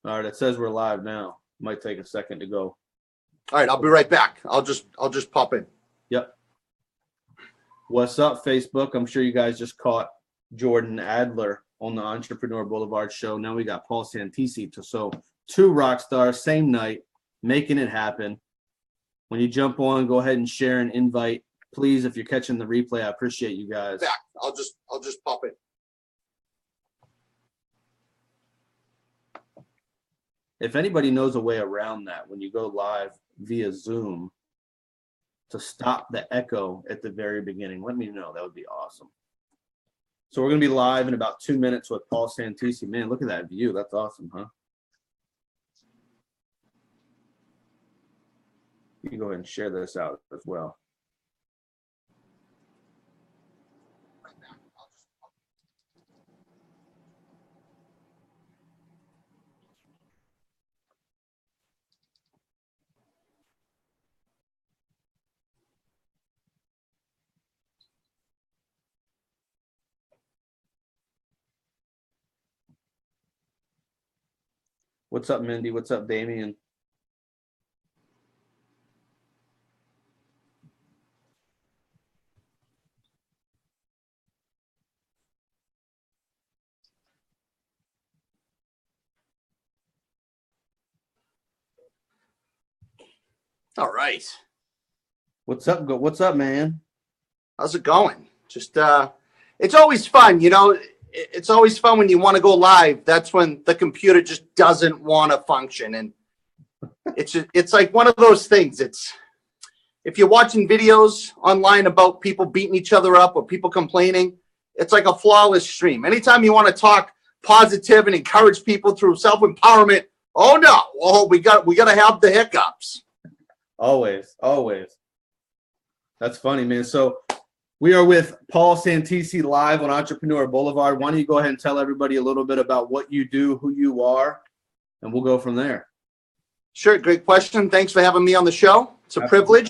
All right, it says we're live now. Might take a second to go. All right, I'll be right back. I'll just pop in. Yep. What's up, Facebook? I'm sure you guys just caught Jordan Adler on the Entrepreneur Boulevard show. Now we got Paul Santisi. So two rock stars, same night, making it happen. When you jump on, go ahead and share and invite. Please, if you're catching the replay, I appreciate you guys. Back. I'll just pop in. If anybody knows a way around that, when you go live via Zoom, to stop the echo at the very beginning, let me know. That would be awesome. So we're going to be live in about 2 minutes with Paul Santisi. Man, look at that view. That's awesome, huh? You can go ahead and share this out as well. What's up, Mindy? What's up, Damien? All right. What's up? What's up, man? How's it going? Just it's always fun, you know. It's always fun when you want to go live. That's when the computer just doesn't want to function, and it's like one of those things. It's if you're watching videos online about people beating each other up or people complaining, it's like a flawless stream. Anytime you want to talk positive and encourage people through self-empowerment, oh no, we got to have the hiccups. Always. That's funny, man. So we are with Paul Santisi live on Entrepreneur Boulevard. Why don't you go ahead and tell everybody a little bit about what you do, who you are, and we'll go from there. Sure. Great question. Thanks for having me on the show. It's a privilege.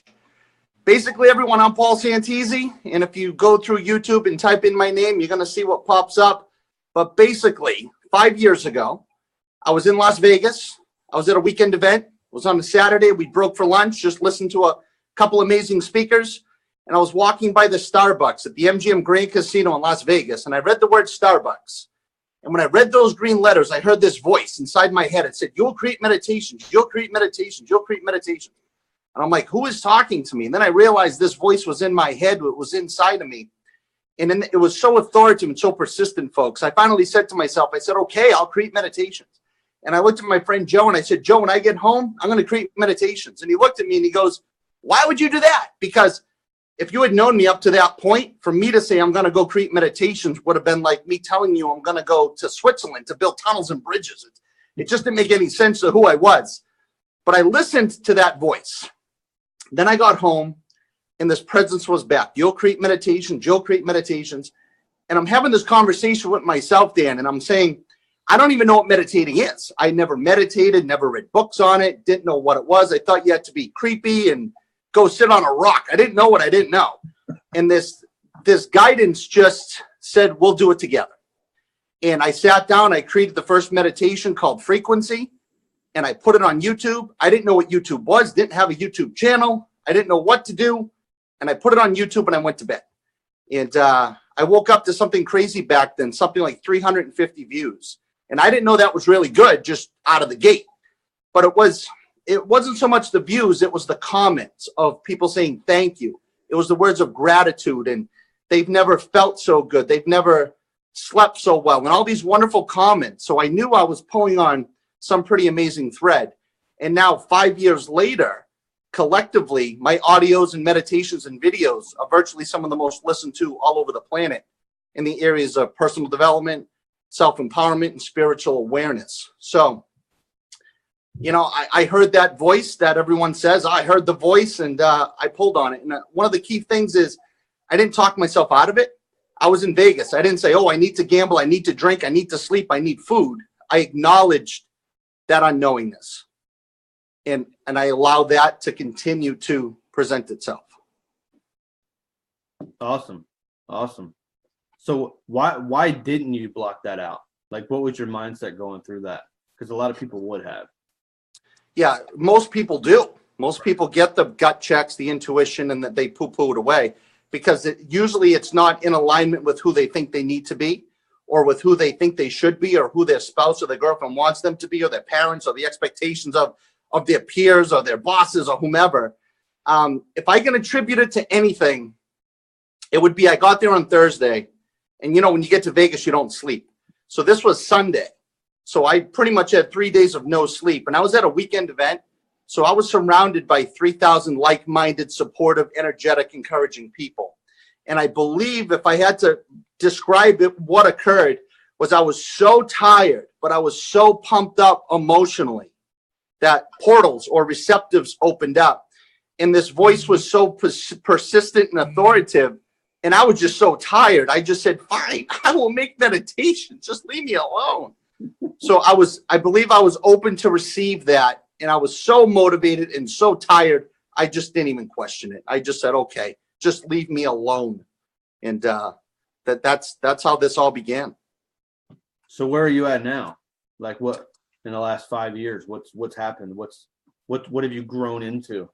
Basically, everyone, I'm Paul Santisi. And if you go through YouTube and type in my name, you're going to see what pops up. But basically, 5 years ago, I was in Las Vegas. I was at a weekend event. It was on a Saturday. We broke for lunch, just listened to a couple amazing speakers. And I was walking by the Starbucks at the MGM Grand Casino in Las Vegas. And I read the word Starbucks. And when I read those green letters, I heard this voice inside my head. It said, you'll create meditations, you'll create meditations, you'll create meditations. And I'm like, who is talking to me? And then I realized this voice was in my head. It was inside of me. And then it was so authoritative and so persistent, folks. I finally said to myself, I said, okay, I'll create meditations. And I looked at my friend Joe and I said, Joe, when I get home, I'm going to create meditations. And he looked at me and he goes, why would you do that? Because if you had known me up to that point, for me to say I'm going to go create meditations would have been like me telling you I'm going to go to Switzerland to build tunnels and bridges. It just didn't make any sense to who I was. But I listened to that voice. Then I got home and this presence was back. You'll create meditations. You'll create meditations. And I'm having this conversation with myself, Dan, and I'm saying, I don't even know what meditating is. I never meditated, never read books on it, didn't know what it was. I thought you had to be creepy and go sit on a rock. I didn't know what I didn't know. And this guidance just said, we'll do it together. And I sat down, I created the first meditation called Frequency, and I put it on YouTube. I didn't know what YouTube was, didn't have a YouTube channel. I didn't know what to do. And I put it on YouTube and I went to bed. And I woke up to something crazy back then, something like 350 views. And I didn't know that was really good just out of the gate. But it wasn't so much the views, it was the comments of people saying thank you. It was the words of gratitude, and they've never felt so good. They've never slept so well, and all these wonderful comments. So I knew I was pulling on some pretty amazing thread. And now 5 years later, collectively, my audios and meditations and videos are virtually some of the most listened to all over the planet in the areas of personal development, self-empowerment, and spiritual awareness. So, you know, I heard that voice that everyone says. I heard the voice and I pulled on it. And one of the key things is I didn't talk myself out of it. I was in Vegas. I didn't say, oh, I need to gamble. I need to drink. I need to sleep. I need food. I acknowledged that unknowingness. And I allowed that to continue to present itself. Awesome. So why didn't you block that out? Like, what was your mindset going through that? Because a lot of people would have. Yeah, most people do. Most people get the gut checks, the intuition, and that they poo-poo it away because usually it's not in alignment with who they think they need to be or with who they think they should be or who their spouse or their girlfriend wants them to be or their parents or the expectations of their peers or their bosses or whomever. If I can attribute it to anything, it would be I got there on Thursday, and when you get to Vegas, you don't sleep. So this was Sunday. So I pretty much had 3 days of no sleep, and I was at a weekend event. So I was surrounded by 3,000 like-minded, supportive, energetic, encouraging people. And I believe if I had to describe it, what occurred was I was so tired, but I was so pumped up emotionally that portals or receptives opened up. And this voice was so persistent and authoritative. And I was just so tired. I just said, fine, I will make meditation. Just leave me alone. So I believe I was open to receive that. And I was so motivated and so tired, I just didn't even question it. I just said, okay, just leave me alone. And that's how this all began. So where are you at now? Like what in the last 5 years? What's happened? What have you grown into?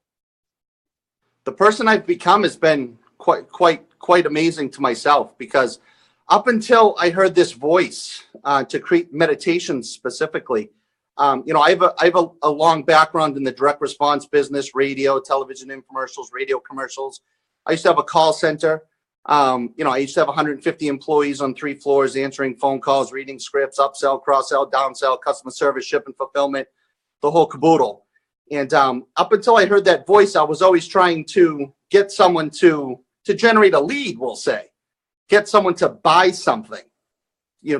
The person I've become has been quite amazing to myself, because up until I heard this voice to create meditation specifically, I have a long background in the direct response business, radio, television infomercials, radio commercials. I used to have a call center. I used to have 150 employees on 3 floors answering phone calls, reading scripts, upsell, cross-sell, downsell, customer service, shipping, fulfillment, the whole caboodle. And up until I heard that voice, I was always trying to get someone to generate a lead, we'll say, get someone to buy something,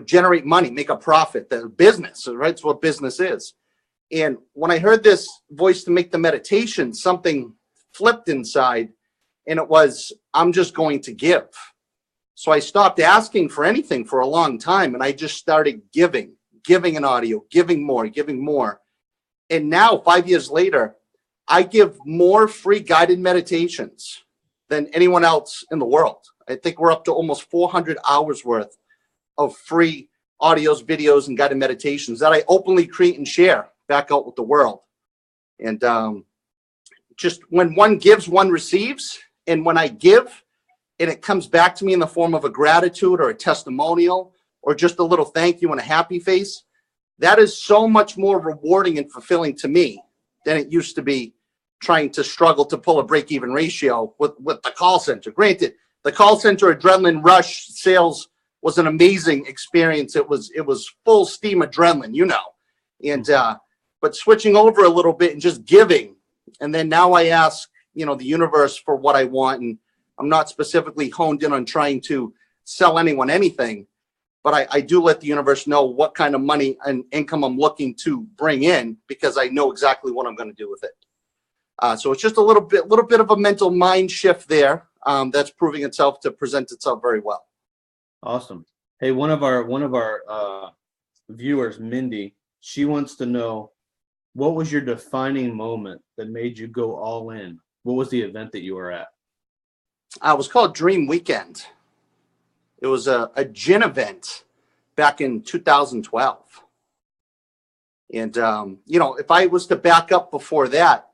generate money, make a profit, the business, right? It's what business is. And when I heard this voice to make the meditation, something flipped inside, and it was, I'm just going to give. So I stopped asking for anything for a long time, and I just started giving an audio, giving more. And now, 5 years later, I give more free guided meditations than anyone else in the world. I think we're up to almost 400 hours worth of free audios, videos, and guided meditations that I openly create and share back out with the world. And just when one gives, one receives. And when I give, and it comes back to me in the form of a gratitude or a testimonial or just a little thank you and a happy face, that is so much more rewarding and fulfilling to me than it used to be trying to struggle to pull a break-even ratio with the call center. Granted, the call center adrenaline rush sales was an amazing experience. It was full steam adrenaline, and but switching over a little bit and just giving. And then now I ask, the universe for what I want. And I'm not specifically honed in on trying to sell anyone anything, but I do let the universe know what kind of money and income I'm looking to bring in, because I know exactly what I'm going to do with it. So it's just a little bit of a mental mind shift there that's proving itself to present itself very well. Awesome. Hey, one of our viewers, Mindy, she wants to know, what was your defining moment that made you go all in? What was the event that you were at? It was called Dream Weekend. It was a gin event back in 2012. And, if I was to back up before that,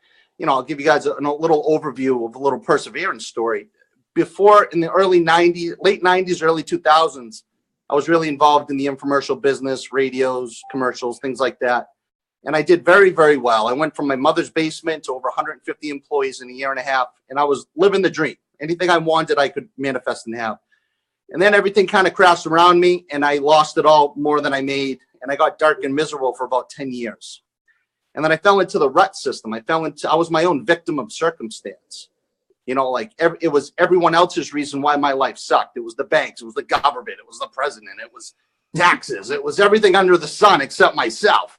I'll give you guys a little overview of a little perseverance story. Before, in the early 90s, late 90s, early 2000s, I was really involved in the infomercial business, radios, commercials, things like that. And I did very, very well. I went from my mother's basement to over 150 employees in a year and a half, and I was living the dream. Anything I wanted, I could manifest and have. And then everything kind of crashed around me, and I lost it all more than I made, and I got dark and miserable for about 10 years. And then I fell into the rut system. I was my own victim of circumstance. It was everyone else's reason why my life sucked. It was the banks, it was the government, it was the president, it was taxes, it was everything under the sun except myself.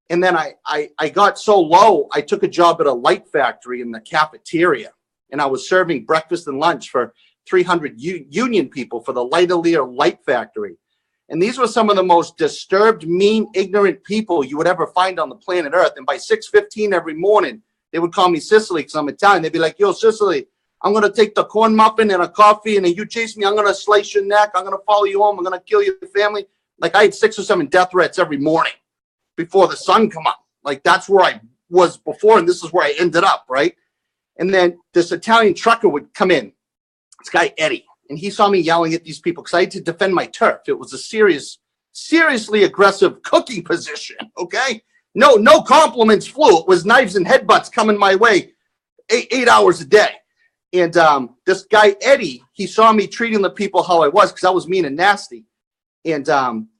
And then I got so low, I took a job at a light factory in the cafeteria, and I was serving breakfast and lunch for 300 union people for the Lightalier Light Factory. And these were some of the most disturbed, mean, ignorant people you would ever find on the planet Earth. And by 6:15 every morning, they would call me Sicily because I'm Italian. They'd be like, yo, Sicily, I'm going to take the corn muffin and a coffee, and then you chase me, I'm going to slice your neck, I'm going to follow you home, I'm going to kill your family. Like, I had 6 or 7 death threats every morning. before the sun come up. Like that's where I was before, and this is where I ended up, right? And then this Italian trucker would come in, this guy Eddie, and he saw me yelling at these people because I had to defend my turf. It was a seriously aggressive cooking position, okay? No compliments flew. It was knives and headbutts coming my way 8 hours a day. And this guy Eddie, he saw me treating the people how I was because I was mean and nasty. And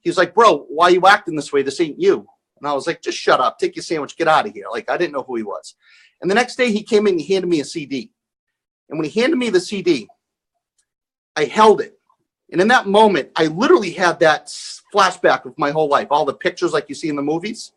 he was like, bro, why are you acting this way? This ain't you. And I was like, just shut up, take your sandwich, get out of here. Like, I didn't know who he was. And the next day he came in and he handed me a CD. And when he handed me the CD, I held it. And in that moment, I literally had that flashback of my whole life, all the pictures like you see in the movies.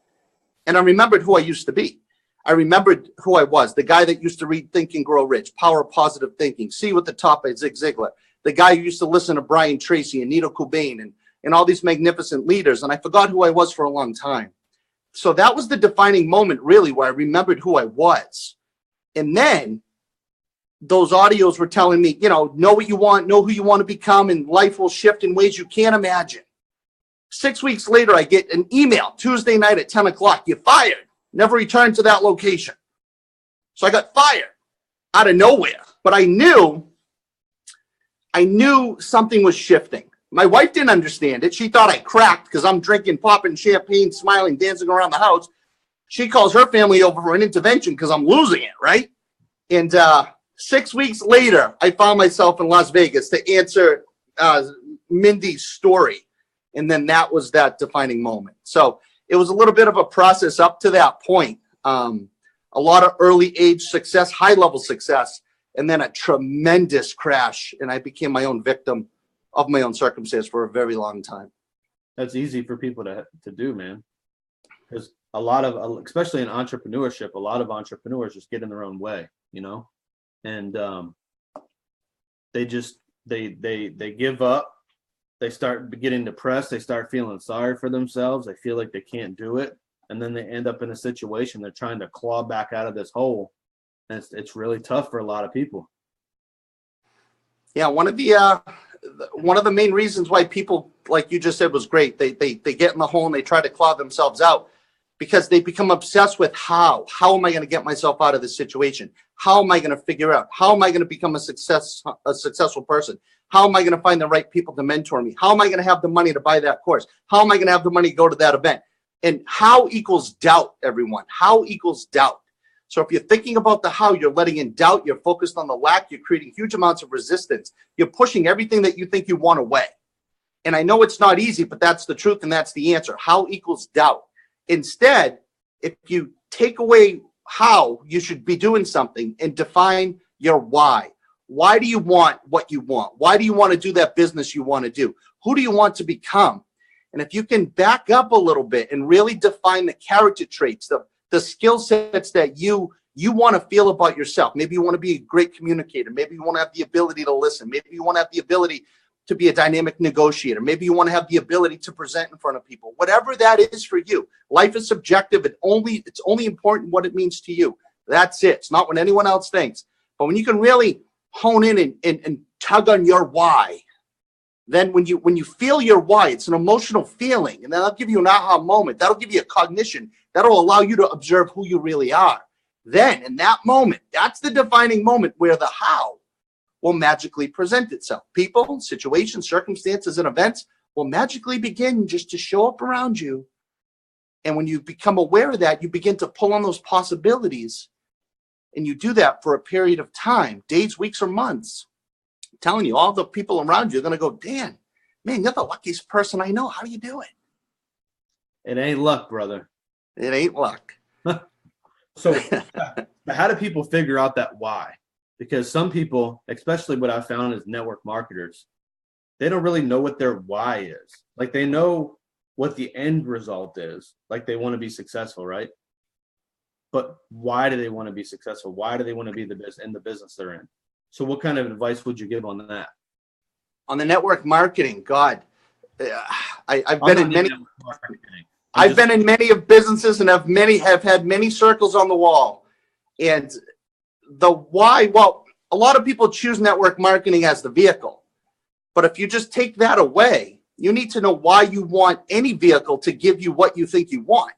And I remembered who I used to be. I remembered who I was, the guy that used to read Think and Grow Rich, Power of Positive Thinking, See What the Top by Zig Ziglar, the guy who used to listen to Brian Tracy and Nito Cobain and all these magnificent leaders. And I forgot who I was for a long time. So that was the defining moment, really, where I remembered who I was. And then those audios were telling me, know what you want, know who you want to become, and life will shift in ways you can't imagine. 6 weeks later, I get an email Tuesday night at 10 o'clock. You're fired. Never return to that location. So I got fired out of nowhere. But I knew something was shifting. My wife didn't understand it. She thought I cracked because I'm drinking, popping champagne, smiling, dancing around the house. She calls her family over for an intervention because I'm losing it, right? And 6 weeks later, I found myself in Las Vegas to answer Mindy's story. And then that was that defining moment. So it was a little bit of a process up to that point. A lot of early age success, high level success, and then a tremendous crash. And I became my own victim of my own circumstance for a very long time. That's easy for people to do, man. Because a lot of, especially in entrepreneurship, a lot of entrepreneurs just get in their own way, and they give up. They start getting depressed. They start feeling sorry for themselves. They feel like they can't do it. And then they end up in a situation they're trying to claw back out of this hole. And it's really tough for a lot of people. Yeah, one of the main reasons why people, like you just said, was great. They get in the hole and they try to claw themselves out because they become obsessed with how am I going to get myself out of this situation? How am I going to figure out? How am I going to become a successful person? How am I going to find the right people to mentor me? How am I going to have the money to buy that course? How am I going to have the money to go to that event? And how equals doubt, everyone. How equals doubt. So if you're thinking about the how, you're letting in doubt, you're focused on the lack, you're creating huge amounts of resistance. You're pushing everything that you think you want away. And I know it's not easy, but that's the truth and that's the answer. How equals doubt. Instead, if you take away how you should be doing something and define your why. Why do you want what you want? Why do you want to do that business you want to do? Who do you want to become? And if you can back up a little bit and really define the character traits, the skill sets that you want to feel about yourself. Maybe you want to be a great communicator. Maybe you want to have the ability to listen. Maybe you want to have the ability to be a dynamic negotiator. Maybe you want to have the ability to present in front of people. Whatever that is for you. Life is subjective. It's only important what it means to you. That's it. It's not what anyone else thinks. But when you can really hone in and tug on your why, then when you feel your why, it's an emotional feeling, and that'll give you an aha moment. That'll give you a cognition. That'll allow you to observe who you really are. Then in that moment, that's the defining moment where the how will magically present itself. People, situations, circumstances, and events will magically begin just to show up around you. And when you become aware of that, you begin to pull on those possibilities. And you do that for a period of time, days, weeks, or months. I'm telling you, all the people around you are going to go, Dan, man, you're the luckiest person I know. How do you do it? It ain't luck, brother. It ain't luck. So how do people figure out that why? Because some people, especially what I found is network marketers, they don't really know what their why is. Like they know what the end result is. Like they want to be successful, right? But why do they want to be successful? Why do they want to be in the business they're in? So what kind of advice would you give on that? On the network marketing, God, I've been in many. I've been in many of businesses and have had many circles on the wall. And the why, well, a lot of people choose network marketing as the vehicle. But if you just take that away, you need to know why you want any vehicle to give you what you think you want.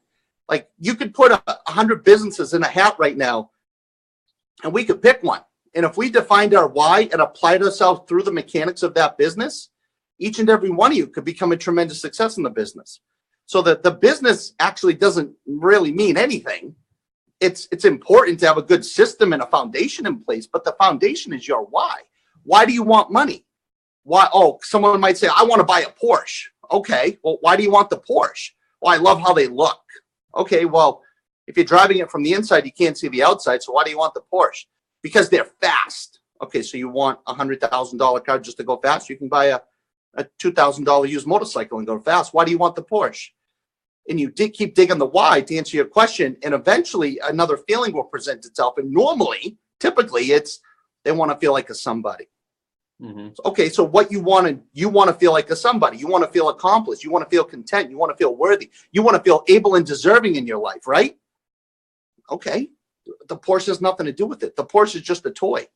Like you could put 100 businesses in a hat right now and we could pick one. And if we defined our why and applied ourselves through the mechanics of that business, each and every one of you could become a tremendous success in the business. So that the business actually doesn't really mean anything. It's important to have a good system and a foundation in place, but the foundation is your why. Why do you want money? Why? Oh, someone might say, I want to buy a Porsche. Okay, well, why do you want the Porsche? Well, I love how they look. Okay, well, if you're driving it from the inside, you can't see the outside. So why do you want the Porsche? Because they're fast. Okay, so you want a $100,000 car just to go fast? You can buy a $2,000 used motorcycle and go fast. Why do you want the Porsche? And you keep digging the why to answer your question, and eventually another feeling will present itself. And normally, typically, it's they want to feel like a somebody. Mm-hmm. Okay, so what you want to feel like a somebody. You want to feel accomplished. You want to feel content. You want to feel worthy. You want to feel able and deserving in your life, right? Okay, the Porsche has nothing to do with it. The Porsche is just a toy,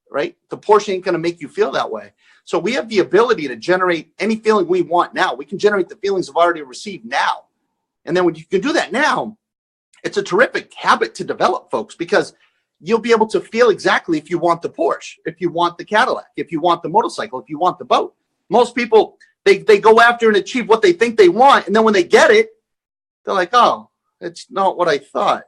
right? The Porsche ain't going to make you feel that way. So we have the ability to generate any feeling we want now. We can generate the feelings we've already received now. And then when you can do that now, it's a terrific habit to develop, folks, because you'll be able to feel exactly if you want the Porsche, if you want the Cadillac, if you want the motorcycle, if you want the boat. Most people, they go after and achieve what they think they want. And then when they get it, they're like, oh, it's not what I thought.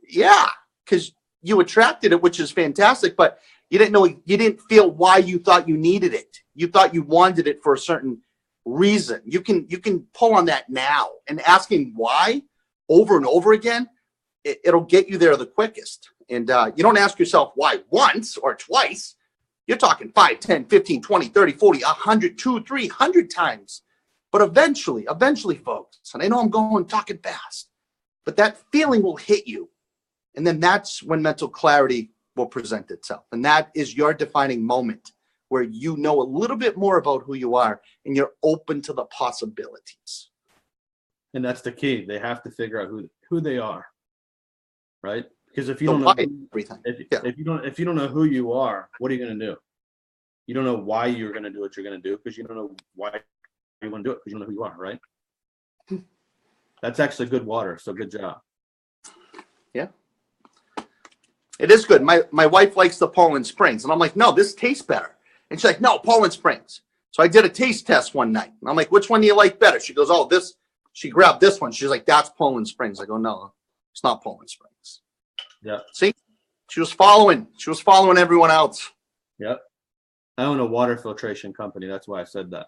Yeah, because you attracted it, which is fantastic, but you didn't feel why you thought you needed it. You thought you wanted it for a certain reason. You can pull on that now, and asking why over and over again, it'll get you there the quickest. And you don't ask yourself why once or twice. You're talking 5, 10, 15, 20, 30, 40, 100, 200, 300 times. But eventually, folks, and I know I'm talking fast, but that feeling will hit you. And then that's when mental clarity will present itself. And that is your defining moment where you know a little bit more about who you are and you're open to the possibilities. And that's the key. They have to figure out who they are, right? Because if you don't know everything, if you don't know who you are, what are you going to do? You don't know why you're going to do what you're going to do because you don't know why you want to do it because you don't know who you are, right? That's actually good water. So good job. Yeah. It is good. My wife likes the Poland Springs. And I'm like, no, this tastes better. And she's like, no, Poland Springs. So I did a taste test one night. And I'm like, which one do you like better? She goes, oh, this. She grabbed this one. She's like, that's Poland Springs. I go, no, it's not Poland Springs. Yeah. See, she was following everyone else. Yep. I own a water filtration company. That's why I said that.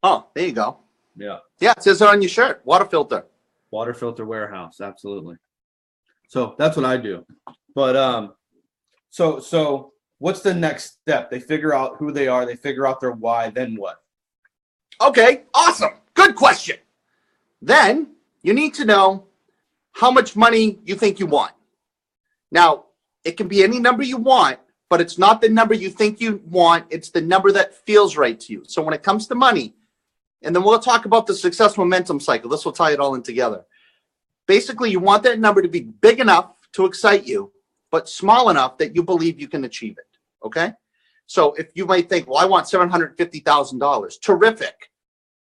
Oh, there you go. Yeah. Yeah, it says it on your shirt. Water filter. Water filter warehouse. Absolutely. So that's what I do. But so what's the next step? They figure out who they are. They figure out their why. Then what? Okay, awesome. Good question. Then you need to know how much money you think you want. Now, it can be any number you want, but it's not the number you think you want. It's the number that feels right to you. So when it comes to money, and then we'll talk about the success momentum cycle. This will tie it all in together. Basically, you want that number to be big enough to excite you, but small enough that you believe you can achieve it. Okay? So if you might think, well, I want $750,000. Terrific.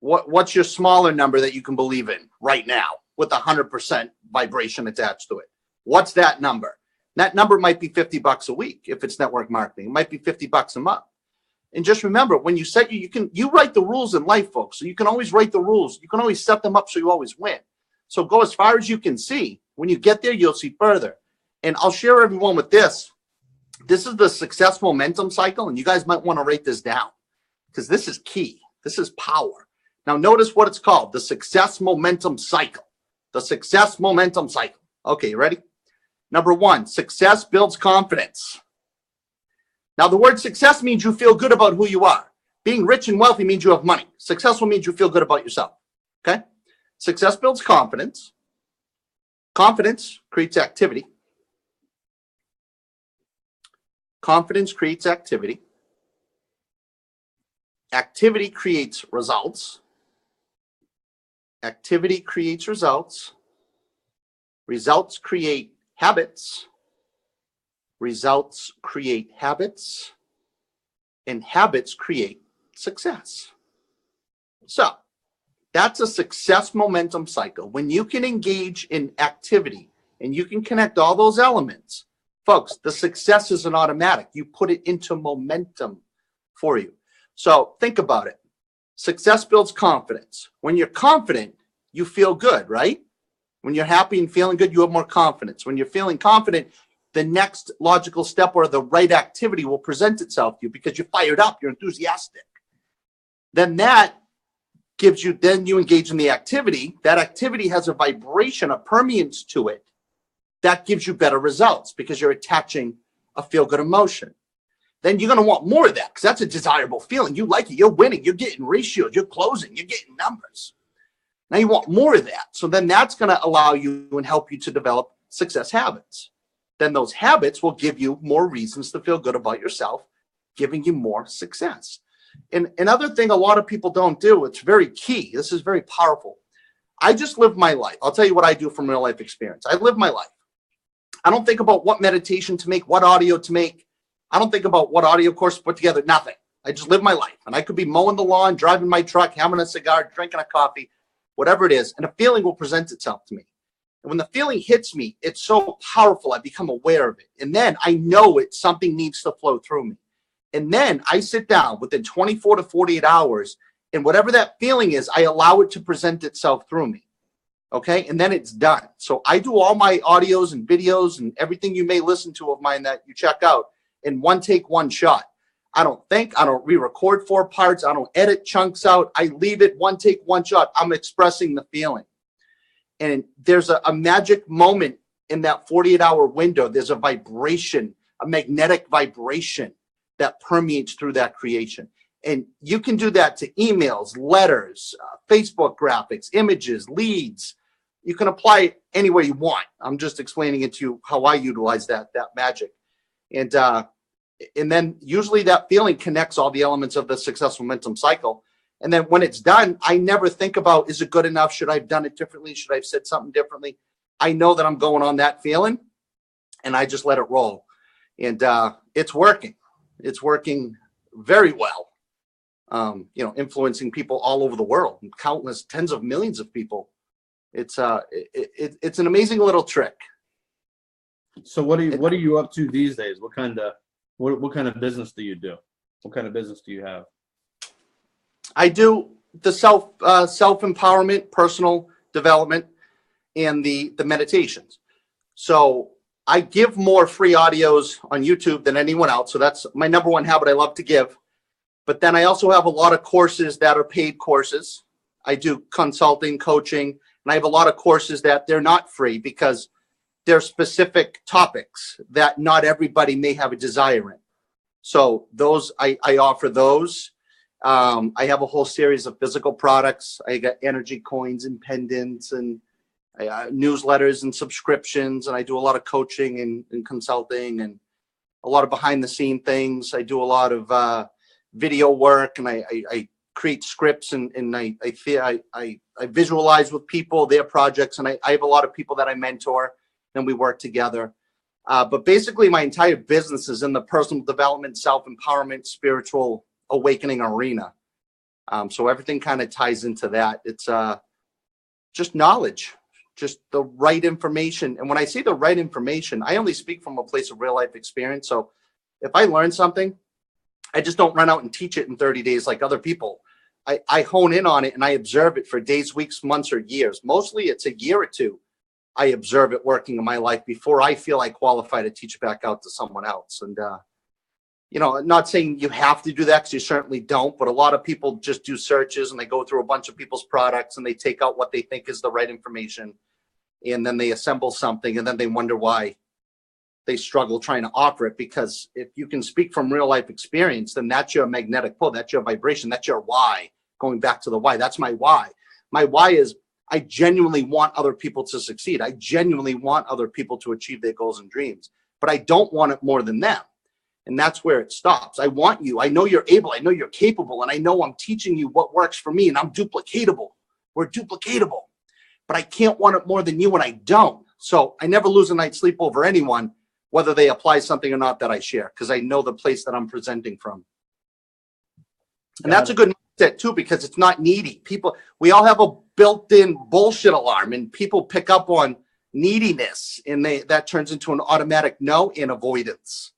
What's your smaller number that you can believe in right now with 100% vibration attached to it? What's that number? That number might be $50 a week if it's network marketing. It might be $50 a month. And just remember, when you set you write the rules in life, folks. So you can always write the rules. You can always set them up so you always win. So go as far as you can see. When you get there, you'll see further. And I'll share everyone with this. This is the success momentum cycle, and you guys might want to write this down because this is key. This is power. Now, notice what it's called, the success momentum cycle. The success momentum cycle. Okay, you ready? Number 1, success builds confidence. Now, the word success means you feel good about who you are. Being rich and wealthy means you have money. Successful means you feel good about yourself. Okay? Success builds confidence. Confidence creates activity. Confidence creates activity. Activity creates results. Activity creates results. Results create habits. Results create habits. And habits create success. So, That's a success momentum cycle. When you can engage in activity and you can connect all those elements, folks, the success isn't automatic. You put it into momentum for you. So think about it. Success builds confidence. When you're confident, you feel good, right? When you're happy and feeling good, you have more confidence. When you're feeling confident, the next logical step or the right activity will present itself to you because you're fired up, you're enthusiastic. Then that gives you, then you engage in the activity. That activity has a vibration, a permeance to it that gives you better results because you're attaching a feel-good emotion. Then you're going to want more of that because that's a desirable feeling. You like it. You're winning. You're getting ratios. You're closing. You're getting numbers. Now you want more of that. So then that's going to allow you and help you to develop success habits. Then those habits will give you more reasons to feel good about yourself, giving you more success. And another thing a lot of people don't do, it's very key. This is very powerful. I just live my life. I'll tell you what I do from real life experience. I live my life. I don't think about what meditation to make, what audio to make. I don't think about what audio course to put together, nothing. I just live my life. And I could be mowing the lawn, driving my truck, having a cigar, drinking a coffee, whatever it is. And a feeling will present itself to me. And when the feeling hits me, it's so powerful. I become aware of it. And then I know something needs to flow through me. And then I sit down within 24 to 48 hours. And whatever that feeling is, I allow it to present itself through me. Okay. And then it's done. So I do all my audios and videos and everything you may listen to of mine that you check out in one take, one shot. I don't think, I don't re-record 4 parts. I don't edit chunks out. I leave it one take, one shot. I'm expressing the feeling. And there's a magic moment in that 48-hour window. There's a vibration, a magnetic vibration that permeates through that creation. And you can do that to emails, letters, Facebook graphics, images, leads. You can apply it anywhere you want. I'm just explaining it to you how I utilize that magic. And then usually that feeling connects all the elements of the success momentum cycle. And then when it's done, I never think about, is it good enough? Should I have done it differently? Should I have said something differently? I know that I'm going on that feeling and I just let it roll. And it's working. It's working very well. Influencing people all over the world, countless tens of millions of people. It's an amazing little trick. So what are you up to these days? What kind of business do you do? What kind of business do you have? I do the self-empowerment, personal development, and the meditations. So I give more free audios on YouTube than anyone else. So that's my number one habit I love to give. But then I also have a lot of courses that are paid courses. I do consulting, coaching, and I have a lot of courses that they're not free because they're specific topics that not everybody may have a desire in. So those, I offer those. I have a whole series of physical products. I got energy coins and pendants and newsletters and subscriptions. And I do a lot of coaching and consulting and a lot of behind the scene things. I do a lot of video work, and I create scripts and I visualize with people their projects, and I have a lot of people that I mentor and we work together. But basically my entire business is in the personal development, self-empowerment, spiritual awakening arena. So everything kind of ties into that. It's just knowledge, just the right information. And when I say the right information, I only speak from a place of real life experience. So if I learn something, I just don't run out and teach it in 30 days like other people. I hone in on it and I observe it for days, weeks, months, or years. Mostly it's a year or two. I observe it working in my life before I feel I qualify to teach it back out to someone else. And, not saying you have to do that because you certainly don't, but a lot of people just do searches and they go through a bunch of people's products and they take out what they think is the right information. And then they assemble something and then they wonder why they struggle trying to offer it. Because if you can speak from real life experience, then that's your magnetic pull. That's your vibration. That's your why. Going back to the why, that's my why. My why is I genuinely want other people to succeed. I genuinely want other people to achieve their goals and dreams, but I don't want it more than them. And that's where it stops. I want you. I know you're able. I know you're capable. And I know I'm teaching you what works for me, and I'm duplicatable. We're duplicatable, but I can't want it more than you, and I don't. So I never lose a night's sleep over anyone, whether they apply something or not that I share, because I know the place that I'm presenting from. And that's a good mindset too, because it's not needy. We all have a built-in bullshit alarm, and people pick up on neediness, and that turns into an automatic no and avoidance.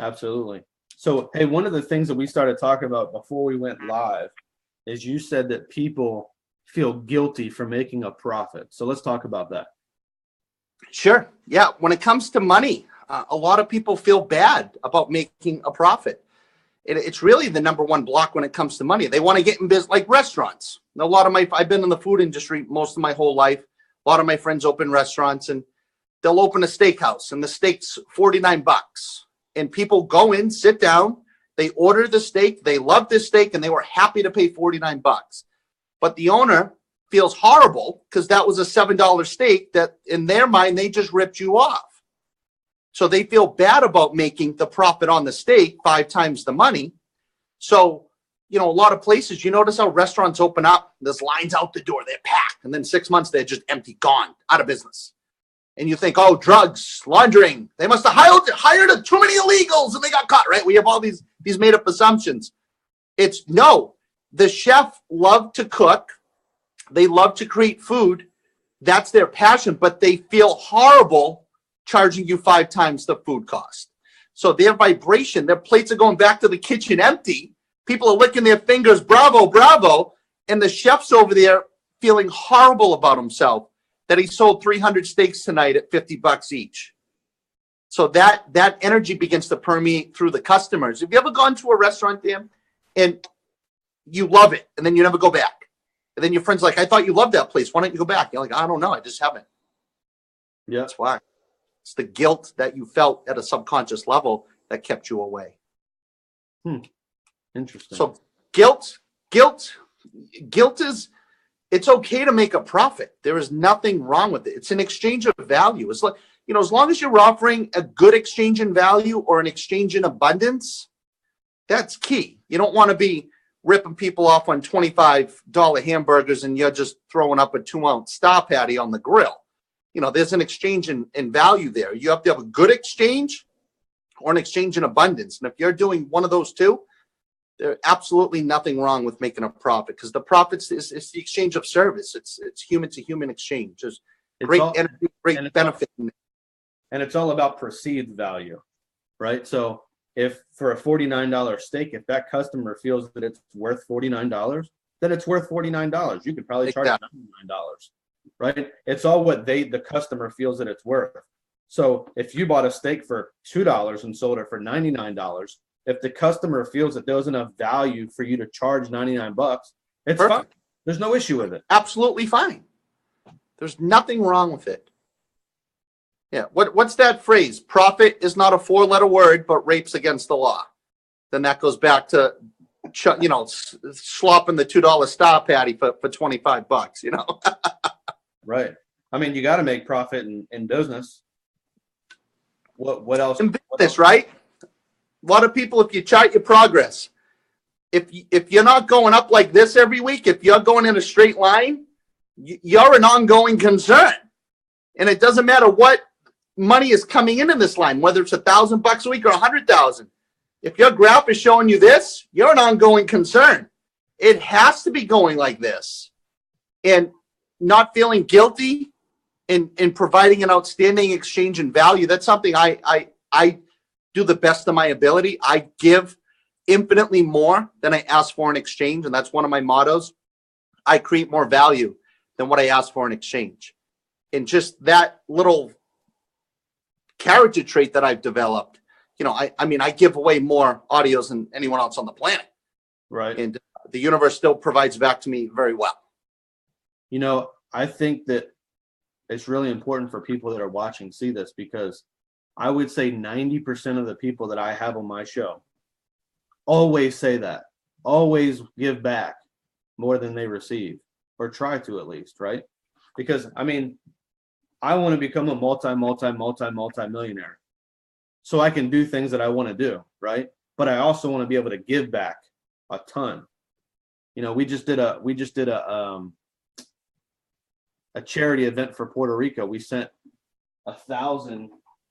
Absolutely. So, hey, one of the things that we started talking about before we went live is you said that people feel guilty for making a profit. So let's talk about that. Sure. Yeah. When it comes to money, a lot of people feel bad about making a profit. It's really the number one block when it comes to money. They want to get in business, like restaurants. I've been in the food industry most of my whole life. A lot of my friends open restaurants, and they'll open a steakhouse, and the steak's $49. And people go in, sit down, they order the steak, they love this steak, and they were happy to pay $49. But the owner feels horrible because that was a $7 steak that in their mind, they just ripped you off. So they feel bad about making the profit on the steak 5 times the money. So, a lot of places, you notice how restaurants open up, there's lines out the door, they're packed. And then 6 months, they're just empty, gone, out of business. And you think, oh, drugs, laundering, they must have hired too many illegals and they got caught, right? We have all these made up assumptions. It's no, the chef loved to cook. They love to create food. That's their passion, but they feel horrible charging you 5 times the food cost. So their vibration, their plates are going back to the kitchen empty. People are licking their fingers, bravo, bravo. And the chef's over there feeling horrible about himself that he sold 300 steaks tonight at $50 each. So that energy begins to permeate through the customers. Have you ever gone to a restaurant, Dan, and you love it, and then you never go back? And then your friend's like, I thought you loved that place. Why don't you go back? You're like, I don't know. I just haven't. Yeah. That's why. It's the guilt that you felt at a subconscious level that kept you away. Interesting. So guilt is, it's okay to make a profit. There is nothing wrong with it. It's an exchange of value. It's like, as long as you're offering a good exchange in value or an exchange in abundance, that's key. You don't want to be ripping people off on $25 hamburgers and you're just throwing up a 2-ounce star patty on the grill. There's an exchange in value there. You have to have a good exchange or an exchange in abundance. And if you're doing one of those two, there's absolutely nothing wrong with making a profit, because the profits is the exchange of service. It's human to human exchange. There's great energy, great benefit. And it's all about perceived value, right? So if for a $49 steak, if that customer feels that it's worth $49, then it's worth $49. You could probably charge $99, right? It's all what the customer feels that it's worth. So if you bought a steak for $2 and sold it for $99, if the customer feels that there's enough value for you to charge $99, it's perfect. Fine. There's no issue with it. Absolutely fine. There's nothing wrong with it. Yeah. What's that phrase? Profit is not a 4-letter word, but rape's against the law. Then that goes back to, slopping the $2 star patty for $25, Right. I mean, you got to make profit in business. What else? In business, right? A lot of people, if you chart your progress, if you're not going up like this every week, if you're going in a straight line, you're an ongoing concern. And it doesn't matter what money is coming in this line, whether it's $1,000 a week or 100,000. If your graph is showing you this, you're an ongoing concern. It has to be going like this. And not feeling guilty in providing an outstanding exchange in value, that's something I do the best of my ability. I give infinitely more than I ask for in exchange. And that's one of my mottos. I create more value than what I ask for in exchange. And just that little character trait that I've developed, I give away more audios than anyone else on the planet. Right. And the universe still provides back to me very well. I think that it's really important for people that are watching see this, because I would say 90% of the people that I have on my show always say that, always give back more than they receive, or try to at least, right? Because, I want to become a multi-millionaire so I can do things that I want to do, right? But I also want to be able to give back a ton. We just did a charity event for Puerto Rico. We sent 1,000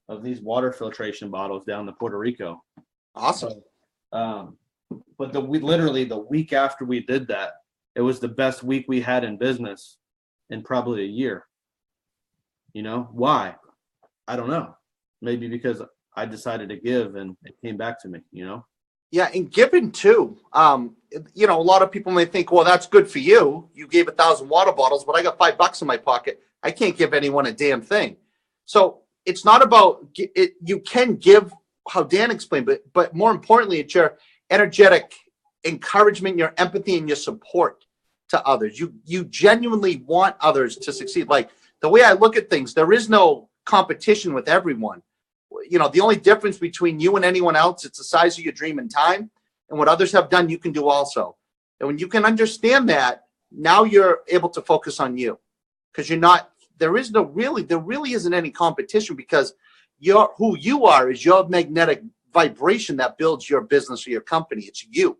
of these water filtration bottles down to Puerto Rico. Awesome. So, But we literally the week after we did that, it was the best week we had in business in probably a year. You know, why? I don't know. Maybe because I decided to give and it came back to me, you know? Yeah, and giving too. You know, a lot of people may think, well, that's good for you. You gave 1,000 water bottles, but I got $5 in my pocket. I can't give anyone a damn thing. So it's not about it. You can give, how Dan explained, but more importantly, it's your energetic encouragement, your empathy, and your support to others. You genuinely want others to succeed. Like the way I look at things, there is no competition with everyone. You know, the only difference between you and anyone else, it's the size of your dream and time, and what others have done, you can do also. And when you can understand that, now you're able to focus on you, because there really isn't any competition, because who you are is your magnetic vibration that builds your business or your company. It's you.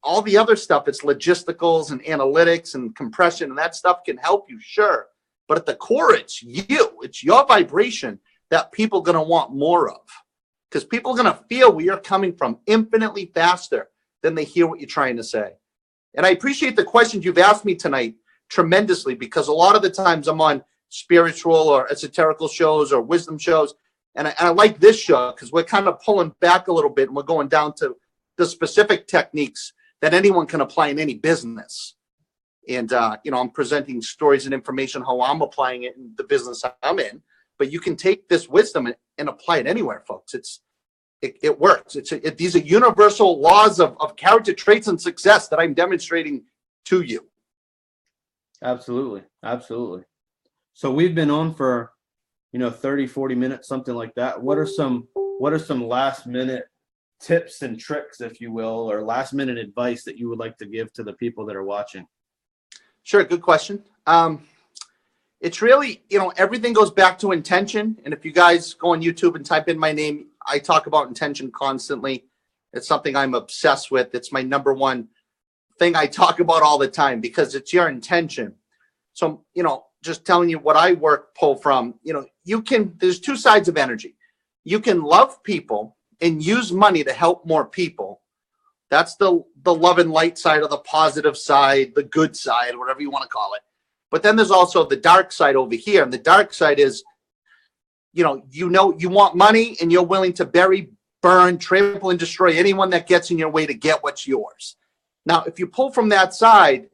All the other stuff, it's logisticals and analytics and compression, and that stuff can help you, sure. But at the core, it's you. It's your vibration that people are going to want more of, because people are going to feel where you're coming from infinitely faster than they hear what you're trying to say. And I appreciate the questions you've asked me tonight tremendously, because a lot of the times I'm on spiritual or esoterical shows or wisdom shows, and I like this show because we're kind of pulling back a little bit and we're going down to the specific techniques that anyone can apply in any business. And, you know, I'm presenting stories and information, how I'm applying it in the business I'm in. But you can take this wisdom and apply it anywhere, folks. It works. These are universal laws of character traits and success that I'm demonstrating to you. Absolutely. Absolutely. So we've been on for, 30, 40 minutes, something like that. What are some last minute tips and tricks, if you will, or last minute advice that you would like to give to the people that are watching? Sure. Good question. It's really, everything goes back to intention. And if you guys go on YouTube and type in my name, I talk about intention constantly. It's something I'm obsessed with. It's my number one thing I talk about all the time, because it's your intention. So, just telling you what I pull from, there's two sides of energy. You can love people and use money to help more people. That's the love and light side, or the positive side, the good side, whatever you want to call it. But then there's also the dark side over here. And the dark side is, you want money and you're willing to bury, burn, trample, and destroy anyone that gets in your way to get what's yours. Now, if you pull from that side,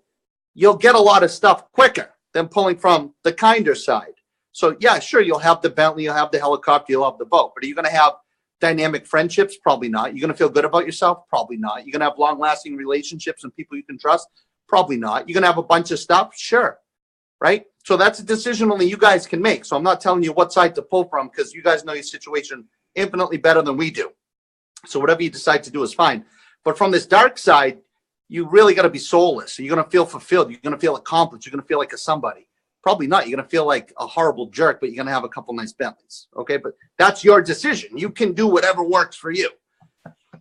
you'll get a lot of stuff quicker than pulling from the kinder side. So yeah, sure, you'll have the Bentley, you'll have the helicopter, you'll have the boat. But are you going to have dynamic friendships? Probably not. You're going to feel good about yourself? Probably not. You're going to have long-lasting relationships and people you can trust? Probably not. You're going to have a bunch of stuff? Sure. Right? So that's a decision only you guys can make. So I'm not telling you what side to pull from, because you guys know your situation infinitely better than we do. So whatever you decide to do is fine. But from this dark side, you really got to be soulless. So you're going to feel fulfilled. You're going to feel accomplished. You're going to feel like a somebody. Probably not. You're going to feel like a horrible jerk, but you're going to have a couple nice Bentleys. Okay? But that's your decision. You can do whatever works for you.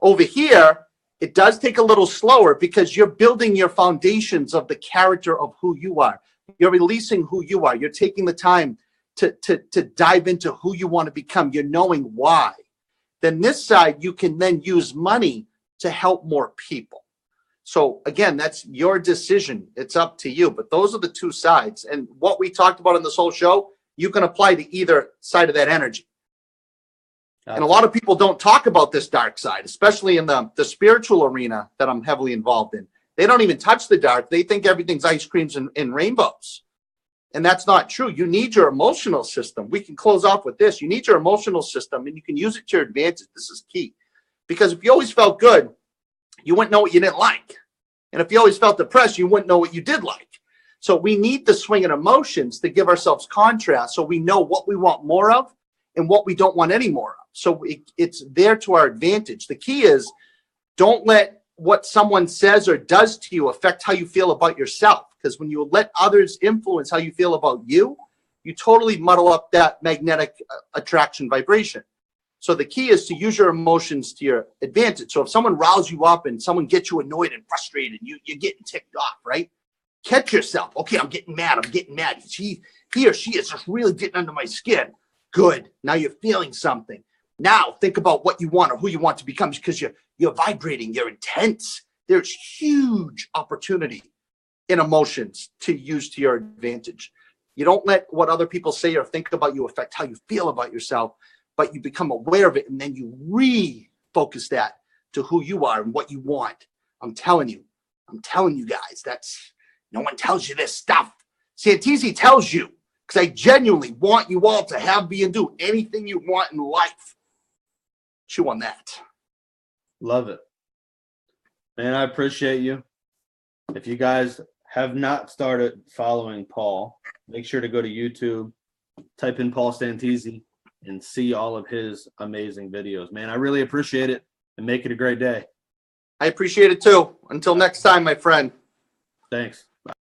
Over here, it does take a little slower, because you're building your foundations of the character of who you are. You're releasing who you are. You're taking the time to dive into who you want to become. You're knowing why. Then this side, you can then use money to help more people. So again, that's your decision. It's up to you. But those are the two sides. And what we talked about in this whole show, you can apply to either side of that energy. And a lot of people don't talk about this dark side, especially in the spiritual arena that I'm heavily involved in. They don't even touch the dark. They think everything's ice creams and rainbows. And that's not true. You need your emotional system. We can close off with this. You need your emotional system, and you can use it to your advantage. This is key. Because if you always felt good, you wouldn't know what you didn't like. And if you always felt depressed, you wouldn't know what you did like. So we need the swing in emotions to give ourselves contrast, so we know what we want more of and what we don't want any more of. So it's there to our advantage. The key is, don't let what someone says or does to you affect how you feel about yourself. Because when you let others influence how you feel about you, you totally muddle up that magnetic attraction vibration. So the key is to use your emotions to your advantage. So if someone riles you up and someone gets you annoyed and frustrated, you're getting ticked off, right? Catch yourself. Okay, I'm getting mad. He or she is just really getting under my skin. Good. Now you're feeling something. Now think about what you want or who you want to become, because you're vibrating, you're intense. There's huge opportunity in emotions to use to your advantage. You don't let what other people say or think about you affect how you feel about yourself, but you become aware of it, and then you refocus that to who you are and what you want. I'm telling you guys, no one tells you this stuff. Santisi tells you, because I genuinely want you all to have, be, and do anything you want in life. Chew on that. Love it. Man, I appreciate you. If you guys have not started following Paul, make sure to go to YouTube, type in Paul Santisi, and see all of his amazing videos. Man, I really appreciate it, and make it a great day. I appreciate it too. Until next time, my friend. Thanks.